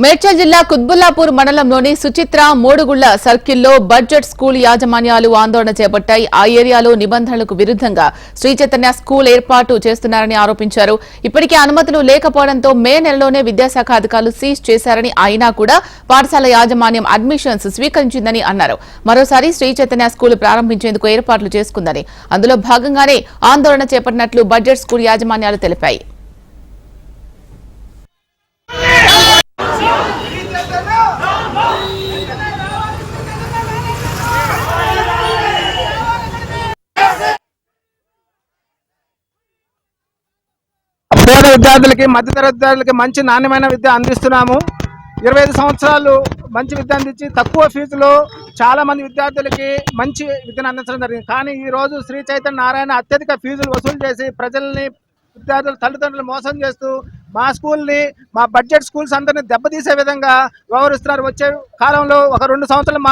మేడ్చల్ జిల్లా కుత్బుల్లాపూర్ మండలంలోని సుచిత్ర మోడుగుళ్ల సర్కిల్లో బడ్జెట్ స్కూల్ యాజమాన్యాలు ఆందోళన చేపట్టాయి. ఆ ఏరియాలో నిబంధనలకు విరుద్ధంగా శ్రీ చైతన్య స్కూల్ ఏర్పాటు చేస్తున్నారని ఆరోపించారు. ఇప్పటికే అనుమతులు లేకపోవడంతో మే నెలలోనే విద్యాశాఖ అధికారులు సీజ్ చేశారని, అయినా కూడా పాఠశాల యాజమాన్యం అడ్మిషన్స్ స్వీకరించిందని అన్నారు. మరోసారి శ్రీ చైతన్య స్కూల్ ప్రారంభించేందుకు ఏర్పాట్లు చేసుకుందని, అందులో భాగంగానే ఆందోళన చేపట్టినట్లు బడ్జెట్ స్కూల్ యాజమాన్యాలు తెలిపాయి. పేద విద్యార్థులకి, మధ్యతరగతి విద్యార్థులకి మంచి నాణ్యమైన విద్య అందిస్తున్నాము. 25 సంవత్సరాలు మంచి విద్య అందించి తక్కువ ఫీజులో చాలా మంది విద్యార్థులకి మంచి విద్యను అందించడం జరిగింది. కానీ ఈ రోజు శ్రీ చైతన్య నారాయణ అత్యధిక ఫీజులు వసూలు చేసి ప్రజల్ని, విద్యార్థుల తల్లిదండ్రులు మోసం చేస్తూ మా స్కూల్ని, మా బడ్జెట్ స్కూల్స్ అందరినీ దెబ్బతీసే విధంగా వ్యవహరిస్తున్నారు. వచ్చే కాలంలో ఒక 2 సంవత్సరాలు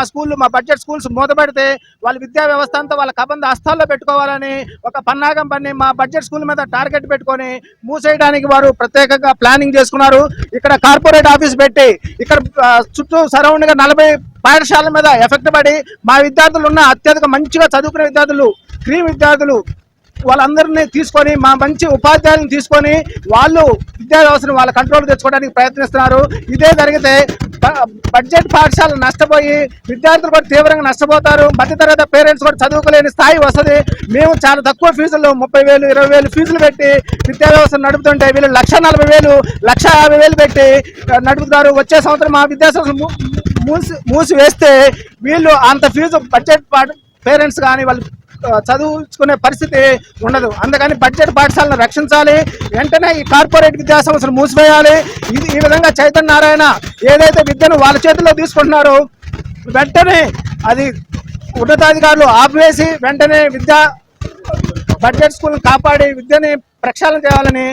మా బడ్జెట్ స్కూల్స్ మూతపెడితే వాళ్ళ విద్యా వ్యవస్థ అంతా వాళ్ళ కబంధ హస్తాల్లో పెట్టుకోవాలని ఒక పన్నాగం పని మా బడ్జెట్ స్కూల్ మీద టార్గెట్ పెట్టుకొని మూసేయడానికి వారు ప్రత్యేకంగా ప్లానింగ్ చేసుకున్నారు. ఇక్కడ కార్పొరేట్ ఆఫీస్ పెట్టి ఇక్కడ చుట్టూ సరౌండ్గా 40 పాఠశాలల మీద ఎఫెక్ట్ పడి మా విద్యార్థులు ఉన్న అత్యధిక మంచిగా చదువుకునే విద్యార్థులు, క్రీమ్ విద్యార్థులు వాళ్ళందరినీ తీసుకొని, మా మంచి ఉపాధ్యాయులను తీసుకొని వాళ్ళు విద్యా వ్యవస్థను వాళ్ళ కంట్రోల్ తెచ్చుకోవడానికి ప్రయత్నిస్తున్నారు. ఇదే జరిగితే బడ్జెట్ పాఠశాలలు నష్టపోయి విద్యార్థులు కూడా తీవ్రంగా నష్టపోతారు. మధ్యతరగతి పేరెంట్స్ కూడా చదువుకోలేని స్థాయి వస్తుంది. మేము చాలా తక్కువ ఫీజుల్లో 30,000, 20,000 ఫీజులు పెట్టి విద్యా వ్యవస్థను నడుపుతుంటే వీళ్ళు 1,40,000, 1,50,000 పెట్టి నడుపుతారు. వచ్చే సంవత్సరం మా విద్యా సంస్థలు మూసివేస్తే వీళ్ళు అంత ఫీజు బడ్జెట్ పేరెంట్స్ కానీ వాళ్ళు చదువుకునే పరిస్థితి ఉండదు. అందుకని బడ్జెట్ పాఠశాలను రక్షించాలి. వెంటనే ఈ కార్పొరేట్ విద్యా సంస్థలు మూసివేయాలి. ఈ విధంగా చైతన్య నారాయణ ఏదైతే విద్యను వాళ్ళ చేతుల్లో తీసుకుంటున్నారో వెంటనే అది ఉన్నతాధికారులు ఆపివేసి వెంటనే బడ్జెట్ స్కూల్ కాపాడి విద్యని ప్రక్షాళన చేయాలని.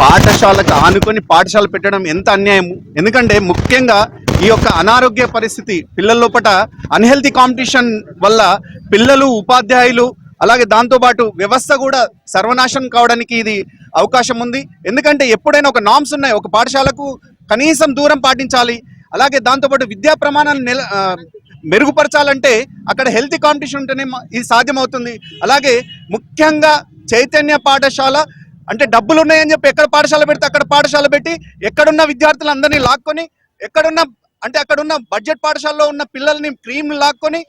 పాఠశాలకు ఆనుకొని పాఠశాల పెట్టడం ఎంత అన్యాయం. ఎందుకంటే ముఖ్యంగా ఈ యొక్క అనారోగ్య పరిస్థితి పిల్లల లోపల అన్హెల్తీ కాంపిటీషన్ వల్ల పిల్లలు, ఉపాధ్యాయులు, అలాగే దాంతోపాటు వ్యవస్థ కూడా సర్వనాశనం కావడానికి ఇది అవకాశం ఉంది. ఎందుకంటే ఎప్పుడైనా ఒక నామ్స్ ఉన్నాయి, ఒక పాఠశాలకు కనీసం దూరం పాటించాలి. అలాగే దాంతోపాటు విద్యా ప్రమాణాలను మెరుగుపరచాలంటే అక్కడ హెల్తీ కాంపిటీషన్ ఉంటేనే ఇది సాధ్యమవుతుంది. అలాగే ముఖ్యంగా చైతన్య పాఠశాల అంటే డబ్బులు ఉన్నాయని చెప్పి ఎక్కడ పాఠశాల పెడితే అక్కడ పాఠశాల పెట్టి ఎక్కడున్న విద్యార్థులందరినీ లాక్కొని అక్కడున్న బడ్జెట్ పాఠశాలలో ఉన్న పిల్లల్ని క్రీమ్ లాక్కొని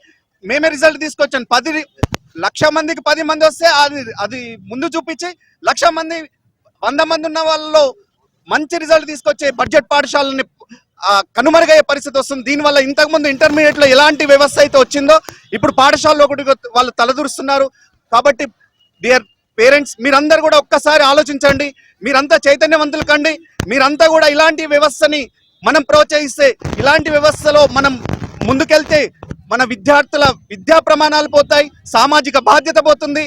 మేమే రిజల్ట్ తీసుకొచ్చాను. 1,00,000 మందికి 10 మంది వస్తే అది ముందు చూపించి 1,00,000 మంది 100 మంది ఉన్న వాళ్ళలో మంచి రిజల్ట్ తీసుకొచ్చే బడ్జెట్ పాఠశాలని కనుమరుగయ్యే పరిస్థితి వస్తుంది. దీనివల్ల ఇంతకుముందు ఇంటర్మీడియట్లో ఎలాంటి వ్యవస్థ అయితే వచ్చిందో ఇప్పుడు పాఠశాలలో ఒకటి వాళ్ళు తలదూరుస్తున్నారు. కాబట్టి డియర్ పేరెంట్స్, మీరందరూ కూడా ఒక్కసారి ఆలోచించండి. మీరంతా చైతన్యవంతులు కండి. మీరంతా కూడా ఇలాంటి వ్యవస్థని మనం ప్రోత్సహిస్తే, ఇలాంటి వ్యవస్థలో మనం ముందుకెళ్తే మన విద్యార్థుల విద్యా ప్రమాణాలు పోతాయి, సామాజిక బాధ్యత పోతుంది.